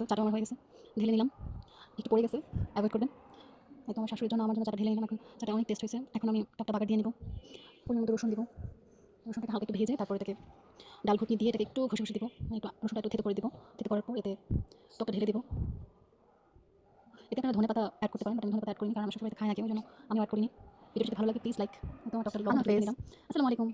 চাটা আমার হয়ে গেছে, ঢেলে নিলাম। একটু পড়ে গেছে, অ্যাভয়েড করবেন। একদম আমার শাশুড়ির জন্য আমার জন্য চাটা ঢেলে নিলাম। এখন চাটা অনেক টেস্ট হয়েছে। এখন আমি টকটা বাগার দিয়ে নেব। পরিমাণ মতো রসুন দিব। রসুনটাকে হালকা একটু ভেজে তারপর এটাকে ডাল ঘুটনি দিয়ে এটাকে একটু ঘষে ঘষে দিব। একটু রসুনটা একটু থেতো করে দিব। থেতো করার পর এতে টকটা ঢেলে দিব। এতে আপনারা ধনেপাতা অ্যাড করতে পারেন, বাট আমি ধনেপাতা অ্যাড করিনি, কারণ আমার শ্বশুরবাড়িতে খায় না কেউ, ওই জন্য আমিও অ্যাড করিনি। ভিডিওটি যদি ভালো লাগে প্লিজ লাইক। একদম টকটা লবণ দিয়ে হাফেজ। দিলাম। আসসালামু আলাইকুম।